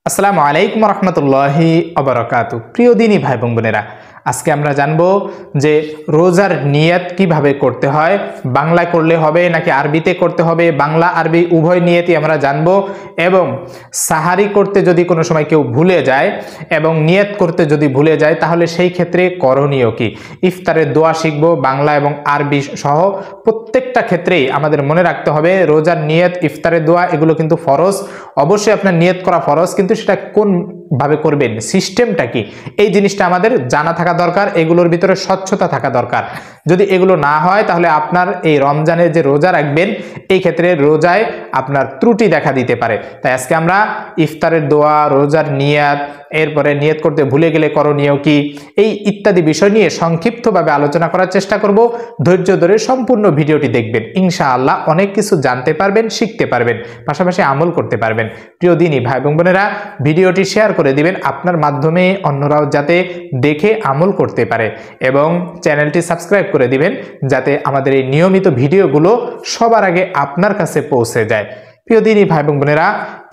আসসালামু আলাইকুম রহমতুল্লাহি ওয়া প্রিয় দিনী ভাই বোনেরা, আজকে আমরা জানবো যে রোজার নিয়ত কিভাবে করতে হয়। বাংলায় করলে হবে নাকি আরবিতে করতে হবে, বাংলা আরবি উভয় নিয়তই আমরা জানবো। এবং সাহারি করতে যদি কোনো সময় কেউ ভুলে যায় এবং নিয়ত করতে যদি ভুলে যায় তাহলে সেই ক্ষেত্রে করণীয় কি, ইফতারের দোয়া শিখবো বাংলা এবং আরবি সহ। প্রত্যেকটা ক্ষেত্রেই আমাদের মনে রাখতে হবে রোজার নিয়ত, ইফতারের দোয়া এগুলো কিন্তু ফরজ। অবশ্যই আপনার নিয়ত করা ফরজ, কিন্তু সেটা কোন ভাবে করবেন, সিস্টেমটা কি, এই জিনিসটা আমাদের জানা থাকা দরকার। এগুলোর ভিতরে স্বচ্ছতা থাকা দরকার। যদি এগুলো না হয় তাহলে আপনার এই রমজানের যে রোজা রাখবেন এই ক্ষেত্রে রোজায় আপনার ত্রুটি দেখা দিতে পারে। তাই আজকে আমরা ইফতারের দোয়া, রোজার নিয়াত, এরপরে নিয়ত করতে ভুলে গেলে করণীয় কি, এই ইত্যাদি বিষয় নিয়ে সংক্ষিপ্তভাবে আলোচনা করার চেষ্টা করব। ধৈর্য ধরে সম্পূর্ণ ভিডিওটি দেখবেন, ইনশাআল্লাহ অনেক কিছু জানতে পারবেন, শিখতে পারবেন, পাশাপাশি আমল করতে পারবেন। প্রিয় দিনী ভাই এবং বোনেরা, ভিডিওটি শেয়ার করে দিবেন আপনার মাধ্যমে অন্যরাও যাতে দেখে আমল করতে পারে, এবং চ্যানেলটি সাবস্ক্রাইব করে দিবেন যাতে আমাদের এই নিয়মিত ভিডিওগুলো সবার আগে আপনার কাছে পৌঁছে যায়। প্রিয় দিনী ভাই এবং বোনেরা,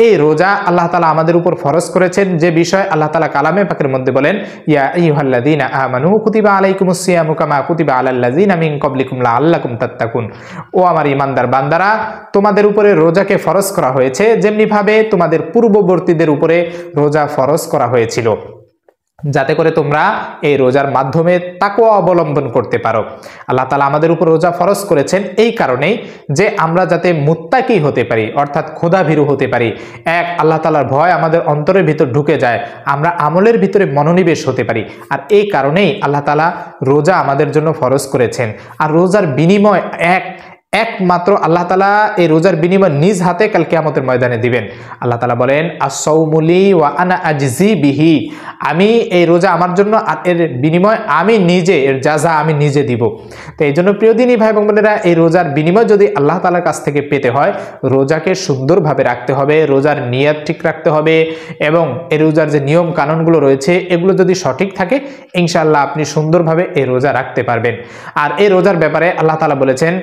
এই রোজা আল্লাহ তাআলা আমাদের উপর ফরজ করেছেন যে বিষয় আল্লাহ তাআলা কালামে পাকের মধ্যে বলেন, ইয়া আইয়ুহাল্লাযীনা আমানু কুতিবা আলাইকুমুস সিয়ামু কামা কুতিবা আলাল্লাযীনা মিন ক্বাবলিকুম লাআল্লাকুম তাত্তাকুন। ও আমার ঈমানদার বান্দারা, তোমাদের উপরে রোজাকে ফরজ করা হয়েছে যেমনি ভাবে তোমাদের পূর্ববর্তীদের উপরে রোজা ফরজ করা হয়েছিল, যাতে করে তোমরা এই রোজার মাধ্যমে তাকওয়া অবলম্বন করতে পারো। আল্লাহ তাআলা আমাদের উপর রোজা ফরজ করেছেন এই কারণেই যে আমরা যাতে মুত্তাকি হতে পারি, অর্থাৎ খোদাভীরু হতে পারি। এক, আল্লাহ তাআলার ভয় আমাদের অন্তরের ভিতর ঢুকে যায়, আমরা আমলের ভিতরে মনোনিবেশ হতে পারি। আর এই কারণেই আল্লাহ তাআলা রোজা আমাদের জন্য ফরজ করেছেন। আর রোজার বিনিময় একমাত্র আল্লাহ তাআলা এই রোজার বিনিময় নিজ হাতে কাল কিয়ামতের ময়দানে দিবেন। আল্লাহ তাআলা বলেন, আস-সাওমুলি ওয়া আনা আজজি বিহি, আমি এই রোজা আমার জন্য, আর এর বিনিময় আমি নিজে, এর জাযা আমি নিজে দিব। তো এই জন্য প্রিয় দিনী ভাই এবং বোনেরা, এই রোজার বিনিময় যদি আল্লাহ তাআলার কাছ থেকে পেতে হয়, রোজাকে সুন্দরভাবে রাখতে হবে, রোজার নিয়ত ঠিক রাখতে হবে, এবং এই রোজার যে নিয়ম কানুনগুলো রয়েছে এগুলো যদি সঠিক থাকে ইনশাআল্লাহ আপনি সুন্দরভাবে এই রোজা রাখতে পারবেন। আর এই রোজার ব্যাপারে আল্লাহ তাআলা বলেছেন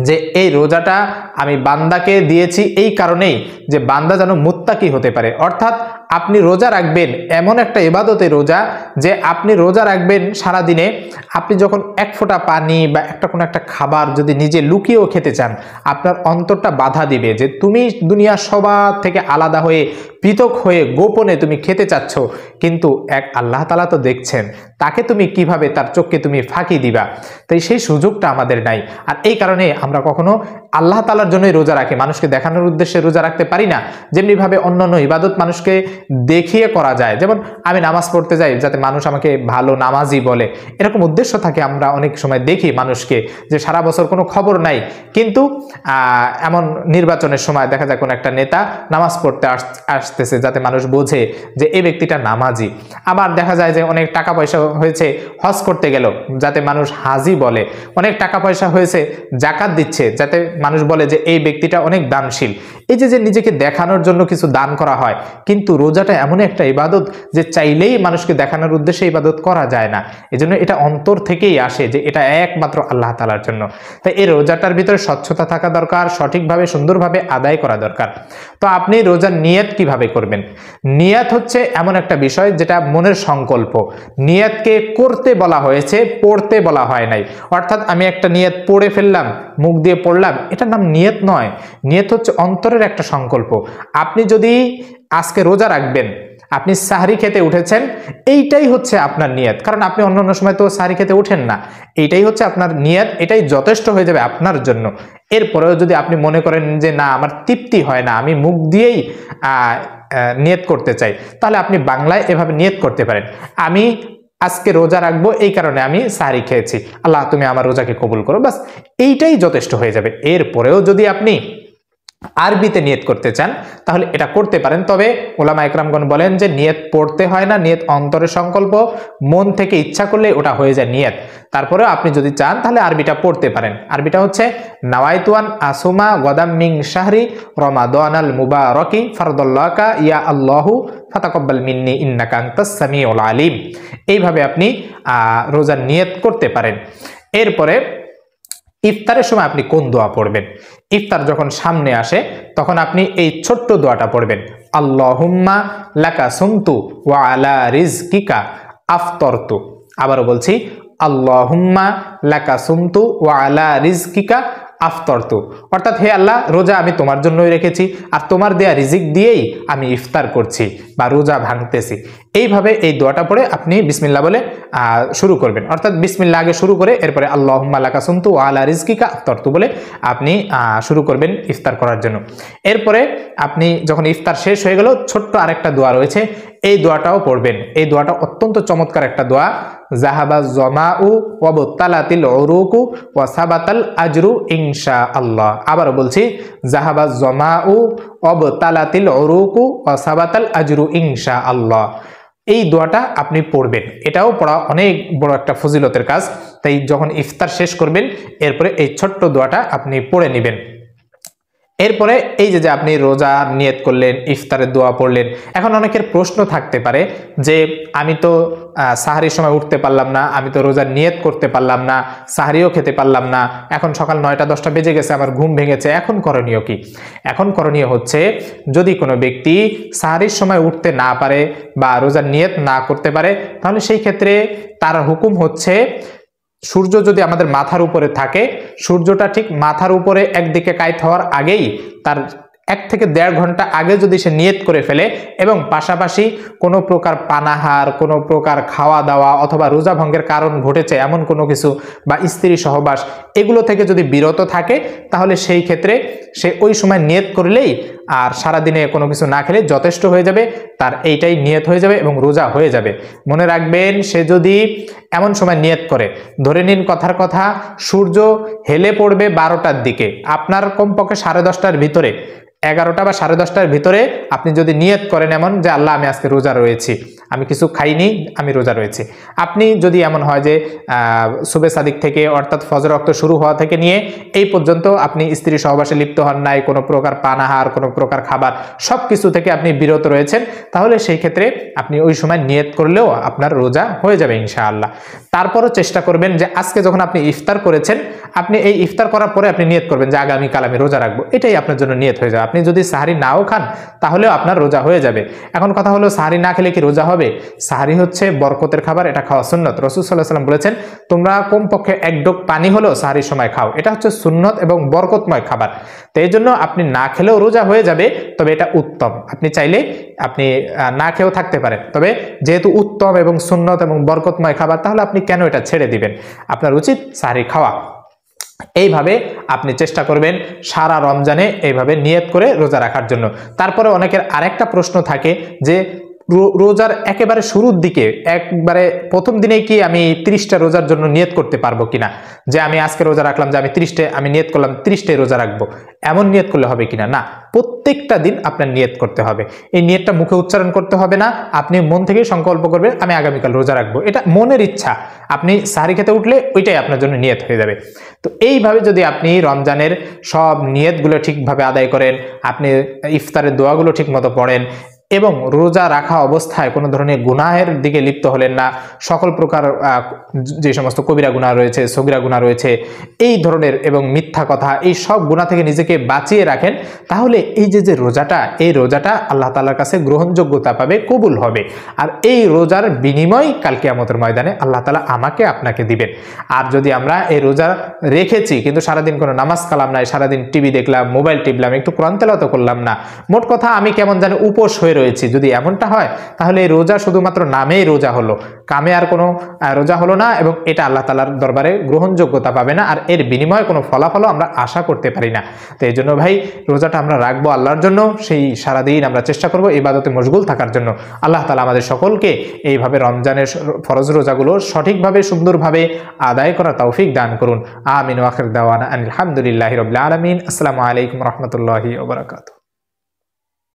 যে এই রোজাটা আমি বান্দাকে দিয়েছি এই কারণেই যে বান্দা যেন মুত্তাকি হতে পারে। অর্থাৎ আপনি রোজা রাখবেন এমন একটা ইবাদতে রোজা, যে আপনি রোজা রাখবেন সারাদিনে, আপনি যখন এক ফোঁটা পানি বা কোনো একটা খাবার যদি নিজে লুকিয়েও খেতে চান, আপনার অন্তরটা বাধা দিবে যে তুমি দুনিয়া সবার থেকে আলাদা হয়ে, পৃথক হয়ে, গোপনে তুমি খেতে চাচ্ছ, কিন্তু এক আল্লাহ তাআলা তো দেখছেন, তাকে তুমি কিভাবে, তার চোখকে তুমি ফাঁকি দিবা। তাই সেই সুযোগটা আমাদের নাই। আর এই কারণে আমরা কখনো আল্লাহ তাআলার জন্যই রোজা রাখি, মানুষকে দেখানোর উদ্দেশ্যে রোজা রাখতে পারি না। যেমনিভাবে অন্যান্য ইবাদত মানুষকে দেখিয়ে করা যায়, যেমন আমি নামাজ পড়তে যাই যাতে মানুষ আমাকে ভালো নামাজি বলে, এরকম উদ্দেশ্য থাকে। আমরা অনেক সময় দেখি মানুষকে যে সারা বছর কোনো খবর নাই, কিন্তু এমন নির্বাচনের সময় দেখা যায় কোনো একটা নেতা নামাজ পড়তে আসতেছে যাতে মানুষ বোঝে যে এই ব্যক্তিটা নামাজি। আবার দেখা যায় যে অনেক টাকা পয়সা হয়েছে, হজ করতে গেল যাতে মানুষ হাজি বলে। অনেক টাকা পয়সা হয়েছে, জাকাত দিচ্ছে যাতে মানুষ বলে যে এই ব্যক্তিটা অনেক দানশীল। এই যে নিজেকে দেখানোর জন্য কিছু দান করা হয়, কিন্তু রোজাটা এমন একটা ইবাদত যে চাইলেই মানুষকে দেখানোর উদ্দেশ্যে ইবাদত করা যায় না। এজন্য এটা অন্তর থেকেই আসে যে এটা একমাত্র আল্লাহ তাআলার জন্য। তাই এই রোজাটার ভিতরে স্বচ্ছতা থাকা দরকার, সঠিকভাবে সুন্দরভাবে আদায় করা দরকার। তো আপনি রোজার নিয়ত কিভাবে করবেন? নিয়ত হচ্ছে এমন একটা বিষয় যেটা মনের সংকল্প। নিয়তকে করতে বলা হয়েছে, পড়তে বলা হয় নাই। অর্থাৎ আমি একটা নিয়ত পড়ে ফেললাম, মুখ দিয়ে পড়লাম, এটার নাম নিয়ত নয়। নিয়ত হচ্ছে অন্তরের একটা সংকল্প। আপনি যদি আজকে রোজা রাখবেন, আপনি সাহরি খেতে উঠেছেন, এইটাই হচ্ছে আপনার নিয়ত। কারণ আপনি অন্য সময় তো সাহরি খেতে উঠেন না, এইটাই হচ্ছে আপনার নিয়ত, এটাই যথেষ্ট হয়ে যাবে আপনার জন্য। এরপরেও যদি আপনি মনে করেন যে না আমার তৃপ্তি হয় না, আমি মুখ দিয়েই নিয়ত করতে চাই, তাহলে আপনি বাংলায় এভাবে নিয়ত করতে পারেন, আমি আজকে রোজা রাখবো এই কারণে আমি সাহরি খেয়েছি, আল্লাহ তুমি আমার রোজাকে কবুল করো, বাস এইটাই যথেষ্ট হয়ে যাবে। এরপরেও যদি আপনি আরবিতে নিয়ত করতে চান তাহলে এটা করতে পারেন। তবে ওলামা একরামগণ বলেন যে নিয়ত পড়তে হয় না, নিয়ত অন্তরের সংকল্প, মন থেকে ইচ্ছা করলে ওটা হয়ে যায় নিয়ত। তারপরেও আপনি যদি চান তাহলে আরবিটা পড়তে পারেন। আরবিটা হচ্ছে নাওয়াইতুয়ান আসুমা গদাম মিং শাহরি রমাদানাল মুবারকি ফারদাল্লাকা ইয়া আল্লাহু ফাতাকাব্বাল মিন্নি ইন্নাকা আনতাস সামিউল আলিম। এইভাবে আপনি রোজার নিয়ত করতে পারেন। এরপরে ইফতারের সময় আপনি কোন দোয়া পড়বেন? ইফতার যখন সামনে আসে তখন আপনি এই ছোট্ট দোয়াটা পড়বেন, আল্লাহুম্মা লাকা সুমতু ওয়া আলা রিজকিকা আফতরতু। আবারও বলছি, আল্লাহুম্মা লাকা সুমতু ওয়া আলা রিজকিকা আফতরতু, অর্থাৎ হে আল্লাহ, রোজা আমি তোমার জন্যই রেখেছি আর তোমার দেয়া রিজিক দিয়েই আমি ইফতার করছি বা রোজা ভাঙতেছি। এইভাবে এই দোয়াটা পড়ে আপনি বিসমিল্লাহ বলে শুরু করবেন, অর্থাৎ বিসমিল্লাহ আগে শুরু করে এরপরে আল্লাহুম্মা লাকা সুমতু ওয়া আলা রিজকিকা আফতরতু বলে আপনি শুরু করবেন ইফতার করার জন্য। এরপরে আপনি যখন ইফতার শেষ হয়ে গেল, ছোট্ট আরেকটা দোয়া রয়েছে, এই দোয়াটাও পড়বেন। এই দোয়াটা অত্যন্ত চমৎকার একটা দোয়া, জাহাবা জমাউ ওয়া বুতালাতিল উরুকু ওয়া সাবাতাল আজরু ইনশাআল্লাহ। আবারও বলছি, জাহাবা জমাউ ওয়া বুতালাতিল উরুকু ওয়া সাবাতাল আজরু ইনশাআল্লাহ। এই দোয়াটা আপনি পড়বেন, এটাও পড়া অনেক বড় একটা ফজিলতের কাজ। তাই যখন ইফতার শেষ করবেন এরপরে এই ছোট্ট দোয়াটা আপনি পড়ে নেবেন। এরপরে এই যে আপনি রোজা নিয়ত করলেন, ইফতারের দোয়া পড়লেন, এখন অনেকের প্রশ্ন থাকতে পারে যে আমি তো সাহারির সময় উঠতে পারলাম না, আমি তো রোজার নিয়ত করতে পারলাম না, সাহারিও খেতে পারলাম না, এখন সকাল 9টা-10টা বেজে গেছে, আমার ঘুম ভেঙেছে, এখন করণীয় কি? এখন করণীয় হচ্ছে, যদি কোনো ব্যক্তি সাহারির সময় উঠতে না পারে বা রোজার নিয়ত না করতে পারে, তাহলে সেই ক্ষেত্রে তার হুকুম হচ্ছে, সূর্য যদি আমাদের মাথার উপরে থাকে, সূর্যটা ঠিক মাথার উপরে একদিকে কায়িত হওয়ার আগেই, তার 1 থেকে 1.5 ঘন্টা আগে যদি সে নিয়ত করে ফেলে এবং পাশাপাশি কোনো প্রকার পানাহার, কোনো প্রকার খাওয়া দাওয়া অথবা রোজা ভঙ্গের কারণ ঘটেছে এমন কোনো কিছু বা স্ত্রী সহবাস, এগুলো থেকে যদি বিরত থাকে, তাহলে সেই ক্ষেত্রে সে ওই সময় নিয়ত করলেই আর সারাদিনে কোনো কিছু না খেলে যথেষ্ট হয়ে যাবে, তার এইটাই নিয়ত হয়ে যাবে এবং রোজা হয়ে যাবে। মনে রাখবেন, সে যদি এমন সময় নিয়ত করে, ধরে নিন কথার কথা সূর্য হেলে পড়বে 12টার দিকে, আপনার কমপক্ষে 10:30টার ভিতরে, 11টা বা 10:30টার ভিতরে আপনি যদি নিয়ত করেন এমন যে আল্লাহ আমি আজকে রোজা রয়েছি, আমি কিছু খাইনি, আমি রোজা রয়েছি, আপনি যদি এমন হয় যে সুবে সাদিক থেকে অর্থাৎ ফজর ওয়াক্ত শুরু হওয়া থেকে নিয়ে এই পর্যন্ত আপনি স্ত্রী সহবাসে লিপ্ত হন নাই, কোনো প্রকার পানাহার, কোনো প্রকার খাবার, সব কিছু থেকে আপনি বিরত রয়েছেন, তাহলে সেই ক্ষেত্রে আপনি ওই সময় নিয়ত করলেও আপনার রোজা হয়ে যাবে ইনশাআল্লাহ। তারপরও চেষ্টা করবেন যে আজকে যখন আপনি ইফতার করেছেন, আপনি এই ইফতার করার পরে আপনি নিয়ত করবেন যে আগামীকাল আমি রোজা রাখবো, এটাই আপনার জন্য নিয়ত হয়ে যাবে। আপনি যদি সাহারি নাও খান তাহলেও আপনার রোজা হয়ে যাবে। এখন কথা হলো, সাহারি না খেলে কি রোজা হবে? সাহারি হচ্ছে বরকতের খাবার, এটা খাওয়া সুন্নত। রাসূল সাল্লাল্লাহু আলাইহি ওয়াসাল্লাম বলেছেন, তোমরা কমপক্ষে 1 ডোক পানি হলেও সাহারির সময় খাও, এটা হচ্ছে সুন্নত এবং বরকতময় খাবার। তো এই জন্য আপনি না খেলেও রোজা হয়ে যাবে, তবে এটা উত্তম। আপনি চাইলে আপনি না খেয়েও থাকতে পারেন, তবে যেহেতু উত্তম এবং সুন্নত এবং বরকতময় খাবার, তাহলে আপনি কেন এটা ছেড়ে দিবেন? আপনার উচিত সাহারি খাওয়া। এইভাবে আপনি চেষ্টা করবেন সারা রমজানে এইভাবে নিয়ত করে রোজা রাখার জন্য। তারপরে অনেকের আরেকটা প্রশ্ন থাকে যে রোজার একেবারে শুরুর দিকে, একবারে প্রথম দিনেই কি আমি 30টা রোজার জন্য নিয়ত করতে পারবো কিনা, যে আমি আজকে রোজা রাখলাম, যে আমি 30টে আমি নিয়ত করলাম 30টাই রোজা রাখবো, এমন নিয়ত করলে হবে কিনা? না, প্রত্যেকটা দিন আপনার নিয়ত করতে হবে। এই নিয়তটা মুখে উচ্চারণ করতে হবে না, আপনি মন থেকেই সংকল্প করবেন আমি আগামীকাল রোজা রাখবো, এটা মনের ইচ্ছা। আপনি সাহারি খেতে উঠলে ওইটাই আপনার জন্য নিয়ত হয়ে যাবে। তো এইভাবে যদি আপনি রমজানের সব নিয়তগুলো ঠিকভাবে আদায় করেন, আপনি ইফতারের দোয়াগুলো ঠিক মতো পড়েন এবং রোজা রাখা অবস্থায় কোনো ধরনের গুনাহের দিকে লিপ্ত হলেন না, সকল প্রকার যে সমস্ত কবিরা গুনাহ রয়েছে, সগীরা গুনাহ রয়েছে, এই ধরনের এবং মিথ্যা কথা, এই সব গুনাহ থেকে নিজেকে বাঁচিয়ে রাখেন, তাহলে এই যে রোজাটা, এই রোজাটা আল্লাহ তাআলার কাছে গ্রহণযোগ্যতা পাবে, কবুল হবে। আর এই রোজার বিনিময় কাল কিয়ামতের ময়দানে আল্লাহ তাআলা আমাকে আপনাকে দিবেন। আর যদি আমরা এই রোজা রেখেছি কিন্তু সারাদিন কোনো নামাজ কালাম নাই, সারাদিন টিভি দেখলাম, মোবাইল টিপলাম, একটু কোরআন তেলাওয়াত করলাম না, মোট কথা আমি কেমন জানি উপোস হয়ে রয়েছি, যদি এমনটা হয় তাহলে এই রোজা শুধুমাত্র নামেই রোজা হলো, কামে আর কোনো রোজা হলো না, এবং এটা আল্লাহ তাআলার দরবারে গ্রহণযোগ্যতা পাবে না, আর এর বিনিময়ে কোনো ফলাফলও আমরা আশা করতে পারি না। তো এই জন্য ভাই, রোজাটা আমরা রাখবো আল্লাহর জন্য, সেই সারাদিন আমরা চেষ্টা করবো ইবাদতে মশগুল থাকার জন্য। আল্লাহ তাআলা আমাদের সকলকে এইভাবে রমজানের ফরজ রোজাগুলো সঠিকভাবে সুন্দরভাবে আদায় করার তৌফিক দান করুন। আমিন ওয়া আখির দাওয়ানা আলহামদুলিল্লাহি রাব্বিল আলামিন। আসসালামু আলাইকুম ওয়া রাহমাতুল্লাহি ওয়া বারাকাতুহু।